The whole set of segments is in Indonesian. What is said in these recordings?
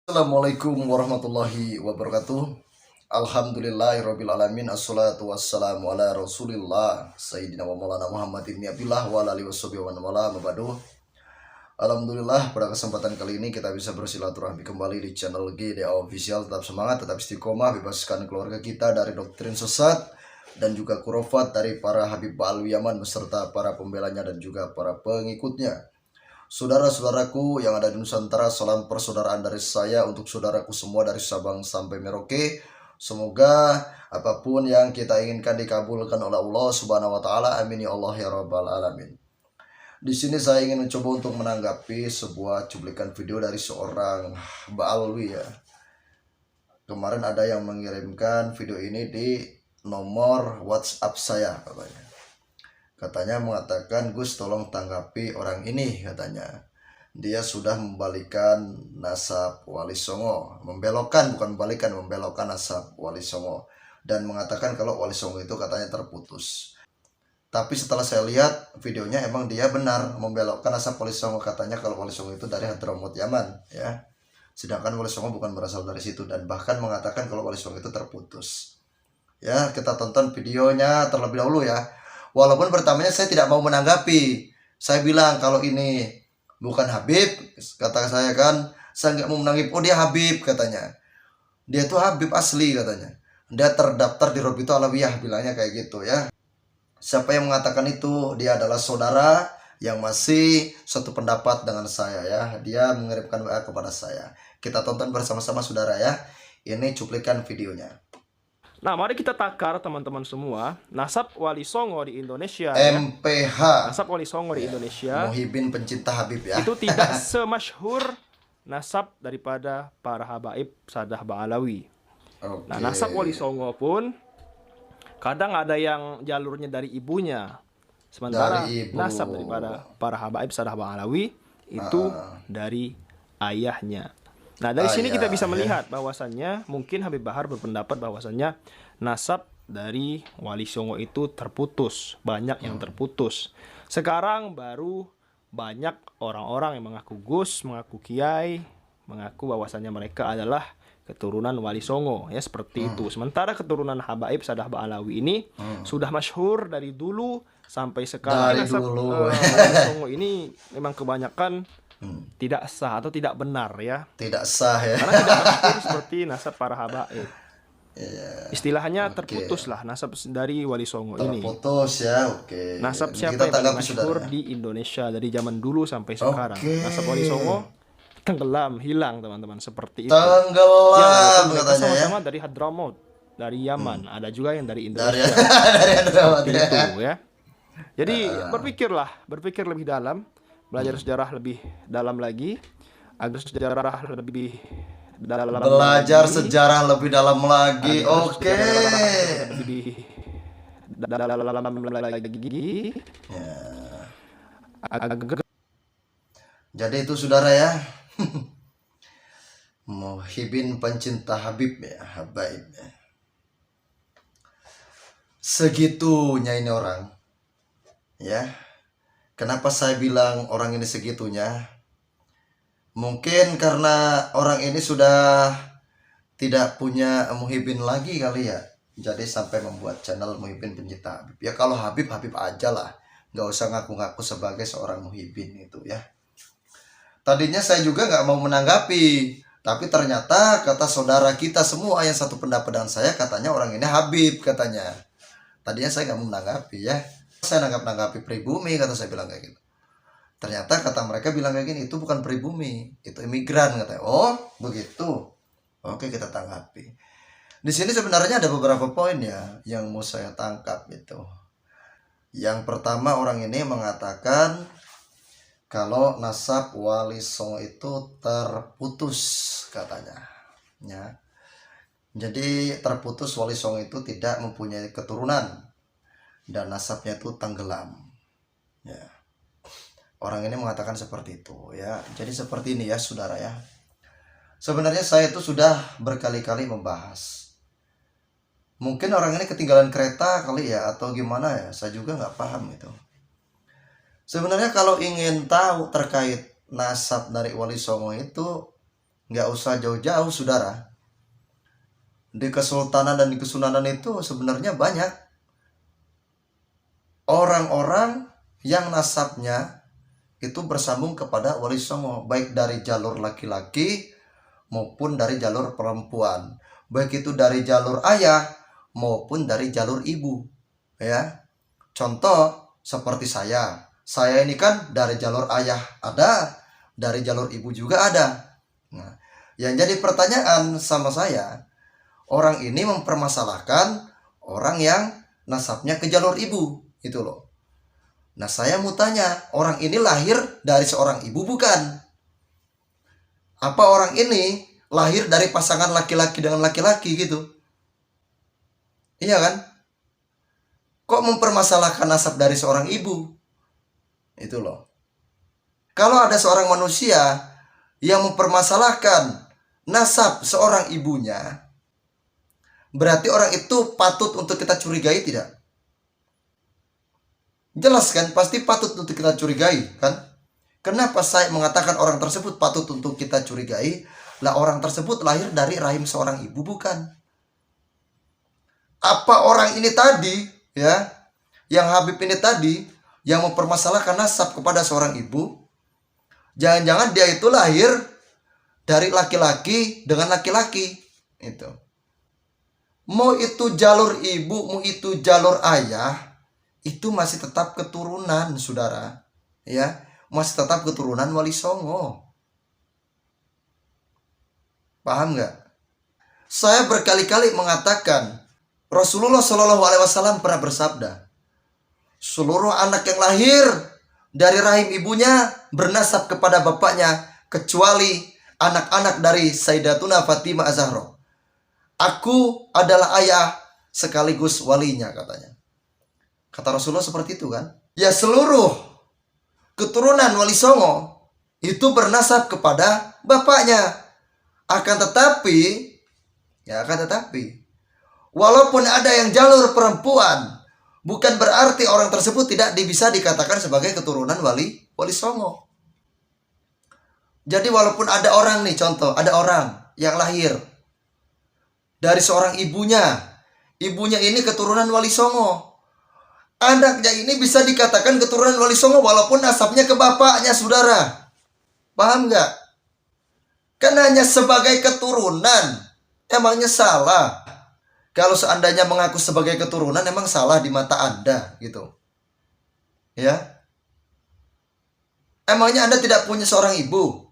Assalamualaikum warahmatullahi wabarakatuh. Alhamdulillahirabbil alamin. Assalatu wassalamu ala Rasulillah Sayyidina wa Maulana Muhammad ibn Abdillah wa ala alihi washabihi wa wala mabadu. Alhamdulillah pada kesempatan kali ini kita bisa bersilaturahmi kembali di channel GDA Official. Tetap semangat, tetap istiqomah, bebaskan keluarga kita dari doktrin sesat dan juga kurafat dari para Habib Alwi Yaman beserta para pembelanya dan juga para pengikutnya. Saudara-saudaraku yang ada di Nusantara, salam persaudaraan dari saya untuk saudaraku semua dari Sabang sampai Merauke. Semoga apapun yang kita inginkan dikabulkan oleh Allah Subhanahu wa taala. Amin ya Allah ya rabbal alamin. Di sini saya ingin mencoba untuk menanggapi sebuah cuplikan video dari seorang Mbak Alwi ya. Kemarin ada yang mengirimkan video ini di nomor WhatsApp saya katanya. Katanya mengatakan, "Gus, tolong tanggapi orang ini," katanya. Dia sudah membalikan nasab Wali Songo, membelokkan, bukan membalikan, membelokkan nasab Wali Songo, dan mengatakan kalau Wali Songo itu katanya terputus. Tapi setelah saya lihat videonya, emang dia benar membelokkan nasab Wali Songo, katanya kalau Wali Songo itu dari Hadramaut Yaman ya. Sedangkan Wali Songo bukan berasal dari situ, dan bahkan mengatakan kalau Wali Songo itu terputus. Ya, kita tonton videonya terlebih dahulu ya. Walaupun pertamanya saya tidak mau menanggapi. Saya bilang kalau ini bukan Habib, kata saya kan, saya nggak mau menanggapi. Oh dia Habib katanya. Dia tuh Habib asli katanya. Dia terdaftar di Robito Alawiyah, bilangnya kayak gitu ya. Siapa yang mengatakan itu? Dia adalah saudara yang masih satu pendapat dengan saya ya. Dia mengirimkan WA kepada saya. Kita tonton bersama-sama saudara ya. Ini cuplikan videonya. Nah, mari kita takar teman-teman semua, nasab Wali Songo di Indonesia MPH ya. Nasab Wali Songo di Indonesia Muhyiddin pencinta Habib ya. itu tidak semasyhur nasab daripada para habaib Sadah Ba'alawi. Okay. Nah, nasab Wali Songo pun kadang ada yang jalurnya dari ibunya. Sementara nasab daripada para habaib Sadah Ba'alawi itu dari ayahnya. Nah, dari sini kita bisa melihat bahwasannya mungkin Habib Bahar berpendapat bahwasannya nasab dari Wali Songo itu terputus, banyak yang terputus. Sekarang baru banyak orang-orang yang mengaku Gus, mengaku Kiai, mengaku bahwasannya mereka adalah keturunan Wali Songo ya, seperti itu. Sementara keturunan habaib Sadah Ba'alawi ini sudah masyhur dari dulu sampai sekarang. Nasab Wali Songo ini memang kebanyakan tidak sah atau tidak benar ya. Tidak sah ya. Karena tidak betul seperti nasab para habaib. Istilahnya terputus lah nasab dari Wali Songo ini. Terputus ya, oke. Nasab siapa yang paling masyhur di Indonesia dari zaman dulu sampai sekarang? Nasab Wali Songo tenggelam, hilang teman-teman, seperti itu. Tenggelam ya, katanya sama-sama dari Hadramaut, dari Yaman. Ada juga yang dari Indonesia. Dari Hadramaut itu ya. Jadi berpikir lebih dalam. Belajar sejarah lebih dalam lagi, agar sejarah lebih dalam. Belajar sejarah lebih dalam lagi. Oke. Lebih dalam lagi. Jadi itu saudara ya. Muhyiddin pencinta Habib ya, habaib ya. Segitunya ini orang. Ya. Kenapa saya bilang orang ini segitunya? Mungkin karena orang ini sudah tidak punya Muhyiddin lagi kali ya. Jadi sampai membuat channel Muhyiddin pencinta Habib. Ya kalau Habib, Habib aja lah. Gak usah ngaku-ngaku sebagai seorang Muhyiddin itu ya. Tadinya saya juga gak mau menanggapi. Tapi ternyata kata saudara kita semua yang satu pendapat dengan saya, katanya orang ini Habib katanya. Tadinya saya gak mau menanggapi ya. Saya nanggapi pribumi, kata saya bilang kayak gitu. Ternyata kata mereka bilang kayak gini, itu bukan pribumi, itu imigran katanya. Oh begitu, oke kita tanggapi. Di sini sebenarnya ada beberapa poin ya yang mau saya tangkap itu. Yang pertama, orang ini mengatakan kalau nasab Wali Songo itu terputus katanya ya. Jadi terputus, Wali Songo itu tidak mempunyai keturunan dan nasabnya itu tenggelam ya. Orang ini mengatakan seperti itu ya. Jadi seperti ini ya saudara ya. Sebenarnya saya itu sudah berkali-kali membahas. Mungkin orang ini ketinggalan kereta kali ya, atau gimana ya, saya juga nggak paham itu. Sebenarnya kalau ingin tahu terkait nasab dari Wali Songo itu, Nggak usah jauh-jauh, saudara. Di kesultanan dan di kesunanan itu sebenarnya banyak orang-orang yang nasabnya itu bersambung kepada Wali Songo, baik dari jalur laki-laki maupun dari jalur perempuan, baik itu dari jalur ayah maupun dari jalur ibu, ya. Contoh seperti saya ini kan dari jalur ayah ada, dari jalur ibu juga ada. Nah, yang jadi pertanyaan sama saya, orang ini mempermasalahkan orang yang nasabnya ke jalur ibu, itu loh. Nah, saya mau tanya, orang ini lahir dari seorang ibu bukan? Apa orang ini lahir dari pasangan laki-laki dengan laki-laki gitu? Iya kan? Kok mempermasalahkan nasab dari seorang ibu? Itu loh. Kalau ada seorang manusia yang mempermasalahkan nasab seorang ibunya, berarti orang itu patut untuk kita curigai tidak? Jelas kan? Pasti patut untuk kita curigai kan? Kenapa saya mengatakan orang tersebut patut untuk kita curigai? Lah, orang tersebut lahir dari rahim seorang ibu bukan? Apa orang ini tadi, ya, yang Habib ini tadi, yang mempermasalahkan nasab kepada seorang ibu, jangan-jangan dia itu lahir dari laki-laki dengan laki-laki. Itu. Mau itu jalur ibu, mau itu jalur ayah, itu masih tetap keturunan, saudara. Ya, masih tetap keturunan Wali Songo. Paham nggak? Saya berkali-kali mengatakan, Rasulullah Shallallahu Alaihi Wasallam pernah bersabda, seluruh anak yang lahir dari rahim ibunya bernasab kepada bapaknya, kecuali anak-anak dari Sayyidatuna Fatimah Az-Zahra. Aku adalah ayah sekaligus walinya, katanya. Kata Rasulullah seperti itu kan? Ya, seluruh keturunan Wali Songo itu bernasab kepada bapaknya. Akan tetapi, walaupun ada yang jalur perempuan, bukan berarti orang tersebut tidak bisa dikatakan sebagai keturunan Wali Songo. Jadi walaupun ada orang nih, contoh, ada orang yang lahir dari seorang ibunya ini keturunan Wali Songo. Anaknya ini bisa dikatakan keturunan Wali Songo walaupun nasabnya ke bapaknya, saudara. Paham nggak? Kan hanya sebagai keturunan. Emangnya salah? Kalau seandainya mengaku sebagai keturunan, emang salah di mata Anda gitu. Ya. Emangnya Anda tidak punya seorang ibu?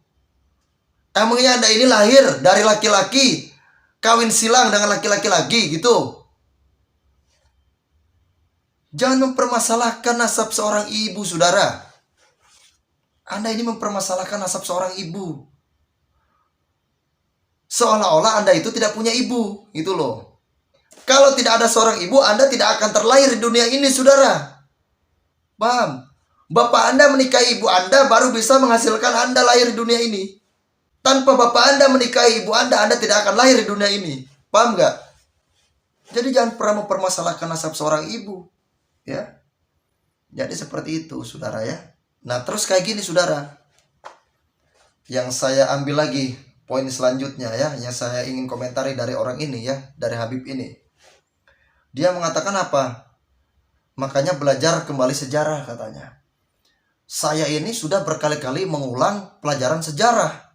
Emangnya Anda ini lahir dari laki-laki, kawin silang dengan laki-laki lagi gitu? Jangan mempermasalahkan nasab seorang ibu, saudara. Anda ini mempermasalahkan nasab seorang ibu. Seolah-olah Anda itu tidak punya ibu, gitu loh. Kalau tidak ada seorang ibu, Anda tidak akan terlahir di dunia ini, saudara. Paham? Bapak Anda menikahi ibu Anda baru bisa menghasilkan Anda lahir di dunia ini. Tanpa bapak Anda menikahi ibu Anda tidak akan lahir di dunia ini. Paham nggak? Jadi jangan pernah mempermasalahkan nasab seorang ibu. Ya, jadi seperti itu, saudara ya. Nah, terus kayak gini, saudara. Yang saya ambil lagi poin selanjutnya ya, yang saya ingin komentari dari orang ini ya, dari Habib ini. Dia mengatakan apa? Makanya belajar kembali sejarah, katanya. Saya ini sudah berkali-kali mengulang pelajaran sejarah.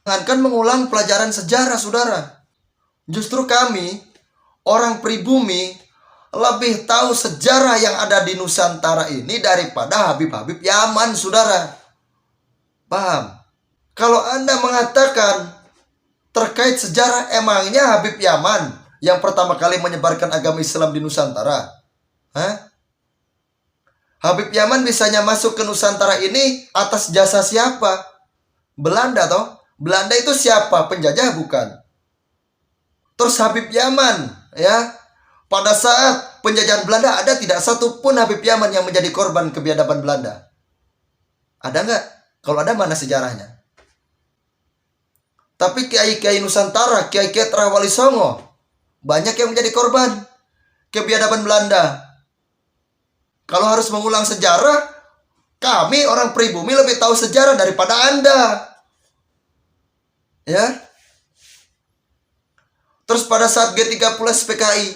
Jangankan mengulang pelajaran sejarah, saudara. Justru kami, orang pribumi, lebih tahu sejarah yang ada di Nusantara ini daripada Habib-Habib Yaman, saudara. Paham? Kalau Anda mengatakan terkait sejarah, emangnya Habib Yaman yang pertama kali menyebarkan agama Islam di Nusantara? Habib Yaman bisanya masuk ke Nusantara ini atas jasa siapa? Belanda toh? Belanda itu siapa? Penjajah bukan? Terus Habib Yaman, ya, pada saat penjajahan Belanda ada tidak satu pun Habib Yaman yang menjadi korban kebiadaban Belanda? Ada nggak? Kalau ada, mana sejarahnya? Tapi kiai-kiai Nusantara, kiai-kiai Wali Songo, banyak yang menjadi korban kebiadaban Belanda. Kalau harus mengulang sejarah, kami orang pribumi lebih tahu sejarah daripada Anda. Ya. Terus pada saat G30 PKI,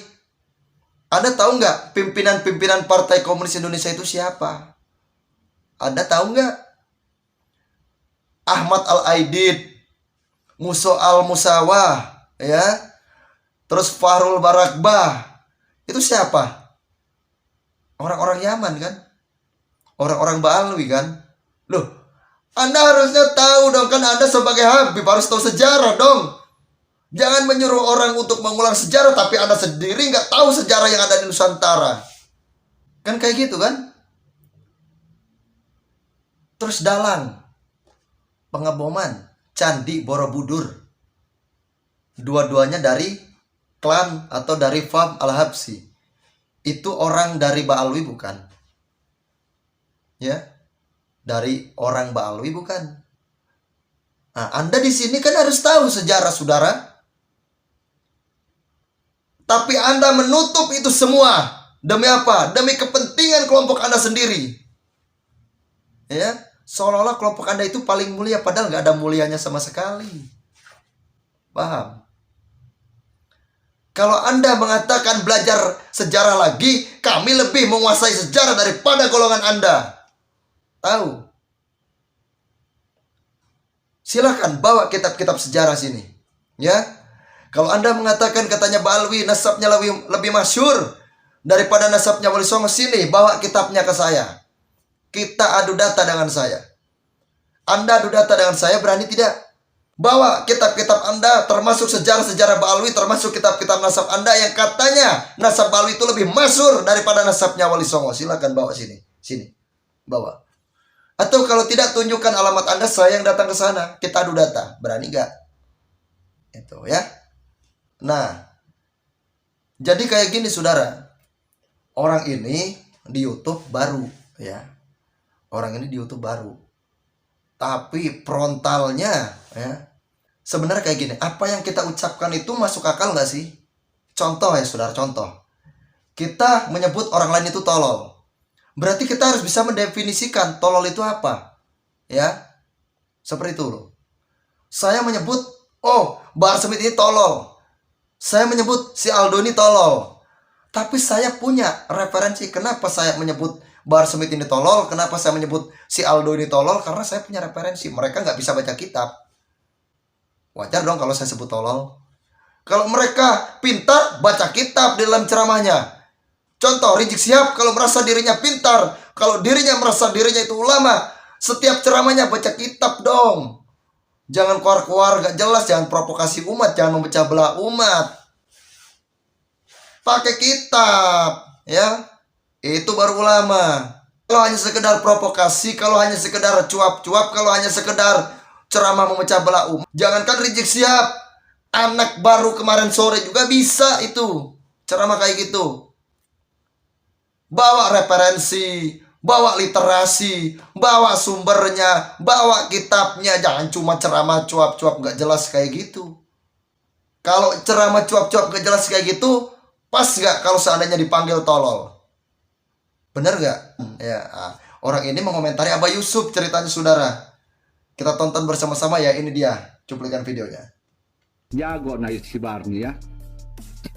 Anda tahu nggak pimpinan-pimpinan Partai Komunis Indonesia itu siapa? Anda tahu nggak? Ahmad Al-Aidid, Muso Al-Musawah, ya. Terus Fahrul Barakbah. Itu siapa? Orang-orang Yaman kan? Orang-orang Ba'alwi kan? Loh, Anda harusnya tahu dong, kan Anda sebagai Habib harus tahu sejarah dong. Jangan menyuruh orang untuk mengulang sejarah tapi Anda sendiri nggak tahu sejarah yang ada di Nusantara. Kan kayak gitu kan? Terus dalang, pengeboman, Candi Borobudur. Dua-duanya dari klan atau dari Fam Al-Habsyi. Itu orang dari Ba'alwi bukan? Ya, dari orang Ba'alwi bukan? Nah, Anda di sini kan harus tahu sejarah, saudara. Tapi Anda menutup itu semua. Demi apa? Demi kepentingan kelompok Anda sendiri. Ya, seolah-olah kelompok Anda itu paling mulia, padahal nggak ada mulianya sama sekali. Paham? Kalau Anda mengatakan belajar sejarah lagi, kami lebih menguasai sejarah daripada golongan Anda. Tahu? Silakan bawa kitab-kitab sejarah sini. Ya. Kalau Anda mengatakan katanya Ba'alwi nasabnya lebih masyhur daripada nasabnya Wali Songo, sini bawa kitabnya ke saya. Kita adu data dengan saya. Anda adu data dengan saya, berani tidak? Bawa kitab-kitab Anda, termasuk sejarah-sejarah Ba'alwi, termasuk kitab-kitab nasab Anda yang katanya nasab Ba'alwi itu lebih masyhur daripada nasabnya Wali Songo. Silakan bawa sini. Sini. Bawa. Atau kalau tidak, tunjukkan alamat Anda, saya yang datang ke sana. Kita adu data. Berani nggak? Itu ya. Nah, jadi kayak gini saudara. Orang ini di YouTube baru ya. Orang ini di YouTube baru. Tapi frontalnya ya. Sebenarnya kayak gini, apa yang kita ucapkan itu masuk akal nggak sih? Contoh ya saudara, contoh. Kita menyebut orang lain itu tolol. Berarti kita harus bisa mendefinisikan tolol itu apa. Ya, seperti itu loh. Saya menyebut, oh, Bahar Smith ini tolol. Saya menyebut si Aldo ini tolol. Tapi saya punya referensi. Kenapa saya menyebut Bahar Smith ini tolol? Kenapa saya menyebut si Aldo ini tolol? Karena saya punya referensi. Mereka nggak bisa baca kitab. Wajar dong kalau saya sebut tolol. Kalau mereka pintar, baca kitab di dalam ceramahnya. Contoh, Rizik Syihab kalau merasa dirinya pintar, kalau dirinya merasa dirinya itu ulama, setiap ceramahnya baca kitab dong. Jangan keluar-keluar gak jelas, jangan provokasi umat, jangan memecah belah umat. Pakai kitab, ya. Itu baru ulama. Kalau hanya sekedar provokasi, kalau hanya sekedar cuap-cuap, kalau hanya sekedar ceramah memecah belah umat. Jangankan Rizik Syihab, anak baru kemarin sore juga bisa itu ceramah kayak gitu. Bawa referensi, bawa literasi, bawa sumbernya, bawa kitabnya. Jangan cuma ceramah cuap-cuap gak jelas kayak gitu. Kalau ceramah cuap-cuap gak jelas kayak gitu, pas gak kalau seandainya dipanggil tolol? Bener gak? Ya, orang ini mengomentari Abah Yusuf, ceritanya saudara. Kita tonton bersama-sama ya, ini dia cuplikan videonya. Jago naik si Bahar nih ya.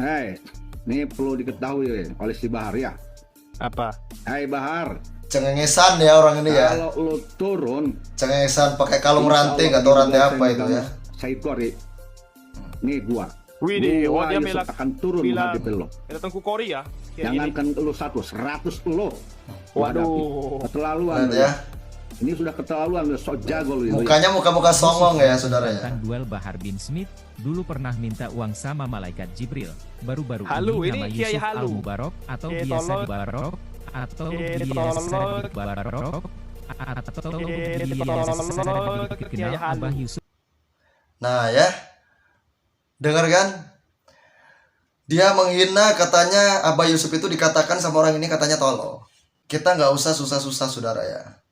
Hei, ini perlu diketahui oleh si Bahar ya. Apa? Hai Bahar, Cengengesan ya orang ini ya. kalau lu turun, Cengengesan pakai kalung ranting atau rantai apa itu ya. Saya kori. Nih gua. Widih, oh dia Yusuf bilang akan turun menghadapi lo. Kita Tengku Kori ya. Jangankan lu 100 lo. Waduh. Keterlaluan Lihat ya. Ini sudah keterlaluan, lu sok jago lu. Mukanya muka-muka songong ya saudara ya. Tentang duel Bahar bin Smith, dulu pernah minta uang sama malaikat Jibril. Baru-baru Halu, ini nama ini Kiai Yusuf Halu. Al-Mubarok atau Kiai biasa Tolol. Dibarok atau Kiai biasa Tolol. Dibarok atau Kiai biasa Kiai dikenal Halu. Abah Yusuf. Nah ya, dengar kan? Dia menghina, katanya Abah Yusuf itu dikatakan sama orang ini katanya tolol. Kita nggak usah susah-susah saudara ya.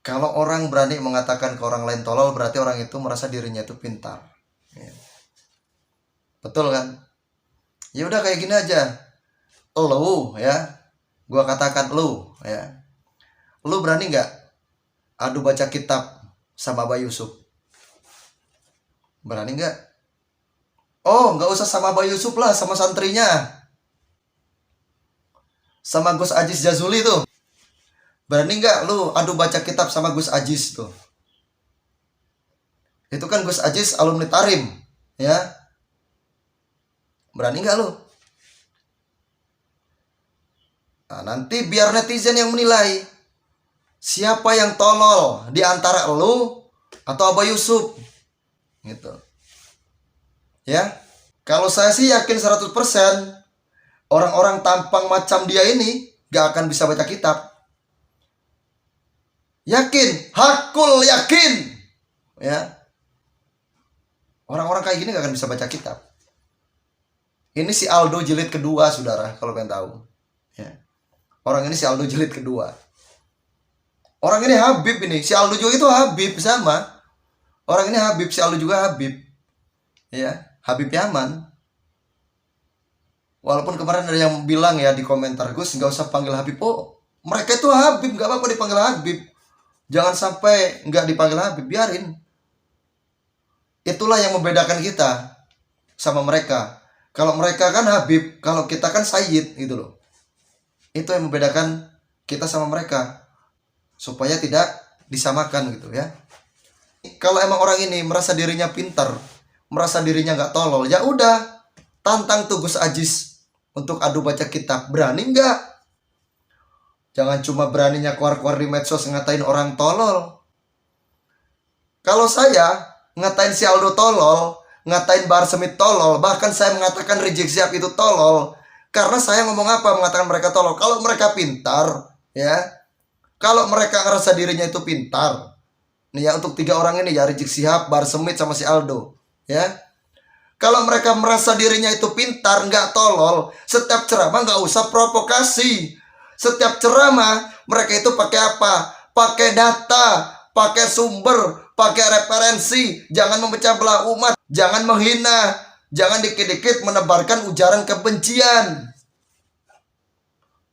Kalau orang berani mengatakan ke orang lain tolol, berarti orang itu merasa dirinya itu pintar. Ya. Betul kan? Ya udah kayak gini aja. Lu ya, gua katakan lu ya. Lu berani nggak adu baca kitab sama Abah Yusuf? Berani nggak? Oh, nggak usah sama Abah Yusuf lah, sama santrinya, sama Gus Aziz Jazuli tuh. Berani nggak lu adu baca kitab sama Gus Aziz tuh? Itu kan Gus Aziz alumni Tarim, ya. Berani nggak lu? Nah, nanti biar netizen yang menilai siapa yang tolol di antara lu atau Abah Yusuf. Gitu. Ya. Kalau saya sih yakin 100% orang-orang tampang macam dia ini gak akan bisa baca kitab. Yakin, hakul yakin. Ya. Orang-orang kayak gini gak akan bisa baca kitab. Ini si Aldo jilid kedua, saudara, kalau pengen tahu. Ya. Orang ini si Aldo jilid kedua. Orang ini Habib ini. Si Aldo juga itu Habib sama. Orang ini Habib, si Aldo juga Habib. Ya, Habib Yaman. Walaupun kemarin ada yang bilang ya di komentar, Gus nggak usah panggil Habib. Oh, mereka itu Habib, nggak apa-apa dipanggil Habib. Jangan sampai nggak dipanggil Habib, biarin. Itulah yang membedakan kita sama mereka. Kalau mereka kan Habib, kalau kita kan Sayyid gitu loh. Itu yang membedakan kita sama mereka, supaya tidak disamakan gitu ya. Kalau emang orang ini merasa dirinya pintar, merasa dirinya nggak tolol, ya udah, tantang tuh Gus Aziz untuk adu baca kitab. Berani nggak? Jangan cuma beraninya keluar-keluar di medsos ngatain orang tolol. Kalau saya ngatain si Aldo tolol, ngatain Bahar Smith tolol, bahkan saya mengatakan Rizik Syihab itu tolol. Karena saya ngomong apa mengatakan mereka tolol? Kalau mereka pintar, ya. Kalau mereka ngerasa dirinya itu pintar. Nih ya, untuk 3 orang ini ya, Rizik Syihab, Bahar Smith sama si Aldo, ya. Kalau mereka merasa dirinya itu pintar, nggak tolol, setiap ceramah nggak usah provokasi. Setiap ceramah mereka itu pakai apa? Pakai data, pakai sumber, pakai referensi. Jangan memecah belah umat, jangan menghina. Jangan dikit-dikit menebarkan ujaran kebencian.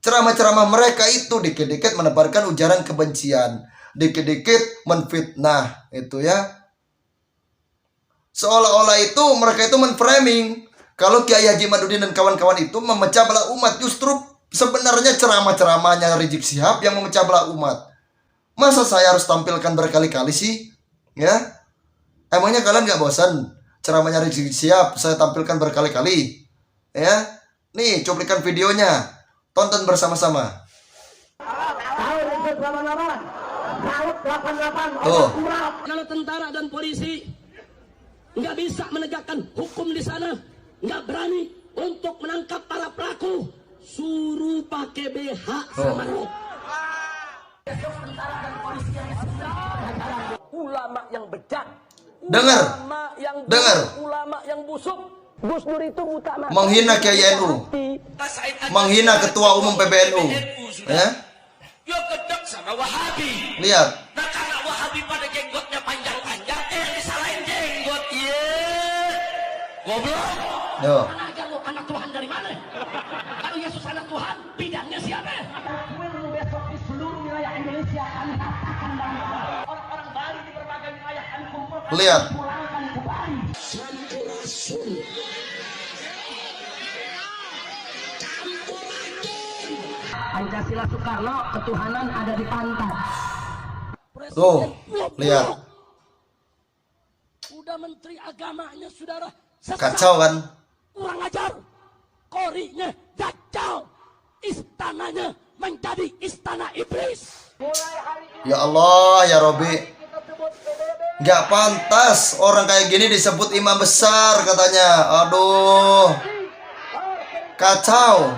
Ceramah-ceramah mereka itu dikit-dikit menebarkan ujaran kebencian, dikit-dikit menfitnah, itu ya. Seolah-olah itu mereka itu menframing kalau Kiai Haji Madudin dan kawan-kawan itu memecah belah umat. Justru sebenarnya ceramah-ceramahnya Rizik Syihab yang memecah belah umat. Masa saya harus tampilkan berkali-kali sih? Ya? Emangnya kalian nggak bosan? Ceramahnya Rizik Syihab saya tampilkan berkali-kali, ya. Nih cuplikan videonya, tonton bersama-sama. Tuh. Kalau tentara dan polisi nggak bisa menegakkan hukum di sana, nggak berani untuk menangkap para pelaku, suruh pakai BH sama lo. Ulama yang bejat. Dengar, ulama yang busuk. Gus Dur itu utama. Menghina Kiai NU, menghina Ketua Umum PBNU, ya. Dia gedek sama Wahabi. Lihat. Nah karena Wahabi pada jenggotnya panjang-panjang, disalahin jenggot, iya. Goblok. Yo. Anak lo anak Tuhan dari mana? Kalau Yesus anak Tuhan, bidangnya siapa? Besok di seluruh wilayah Indonesia kami katakan bahwa orang-orang Bali di berbagai wilayah kami kumpulkan. Lihat. Pancasila Soekarno, ketuhanan ada di pantat. Tuh, lihat. Udah menteri agamanya saudara. Kacau kan? Kurang ajar. Korinya dajjal. Istananya menjadi istana iblis. Ya Allah, ya Robi. Gak pantas orang kayak gini disebut imam besar katanya. Aduh. Kacau.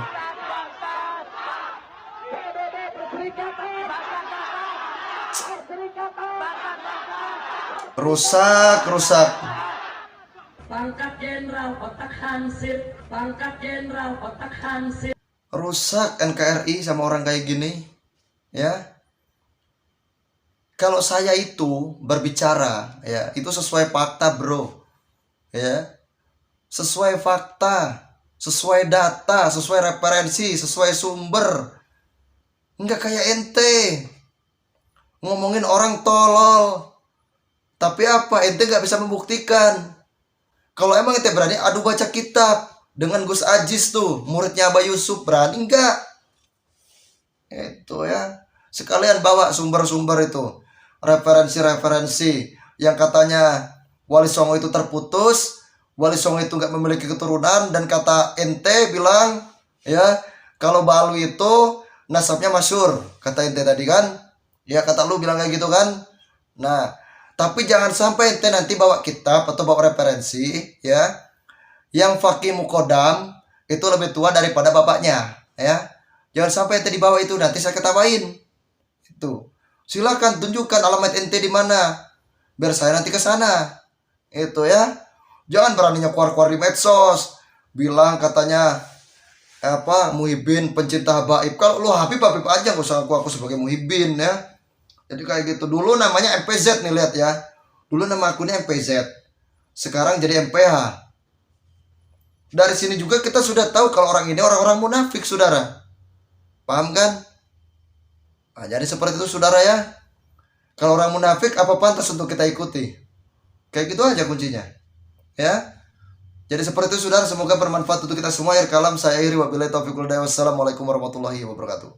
Rusak. Pangkat jenderal otak hansip. Pangkat jenderal otak hansip. Rusak NKRI sama orang kayak gini. Ya. Kalau saya itu berbicara, ya, itu sesuai fakta, bro. Ya. Sesuai fakta, sesuai data, sesuai referensi, sesuai sumber. Enggak kayak ente. Ngomongin orang tolol. Tapi apa? Ente nggak bisa membuktikan. Kalau emang ente berani, adu baca kitab dengan Gus Ajis tuh, muridnya Abah Yusuf, berani nggak? Itu ya. Sekalian bawa sumber-sumber itu, referensi-referensi yang katanya Wali Songo itu terputus, Wali Songo itu nggak memiliki keturunan, dan kata ente bilang ya kalau Balu itu nasabnya masyhur, kata ente tadi kan, ya kata lu bilang kayak gitu kan. Nah, tapi jangan sampai ente nanti bawa kitab atau bawa referensi ya yang Fakih Mukodam itu lebih tua daripada bapaknya ya. Jangan sampai ente dibawa itu, nanti saya ketawain. Itu. Silakan tunjukkan alamat ente di mana, biar saya nanti ke sana. Itu ya. Jangan beraninya keluar-keluar di medsos bilang katanya apa Muhibin pencinta habaib. Kalau lu Habib aja, gak usah aku sebagai Muhibin ya. Jadi kayak gitu. Dulu namanya MPZ nih, lihat ya. Dulu nama akunnya MPZ. Sekarang jadi MPH. Dari sini juga kita sudah tahu kalau orang ini orang-orang munafik, saudara. Paham kan? Nah, jadi seperti itu saudara ya. Kalau orang munafik apa pantas untuk kita ikuti? Kayak gitu aja kuncinya. Ya. Jadi seperti itu saudara, semoga bermanfaat untuk kita semua. Akhir kalam saya akhiri, wabillahi taufiq wal hidayah. Wassalamualaikum warahmatullahi wabarakatuh.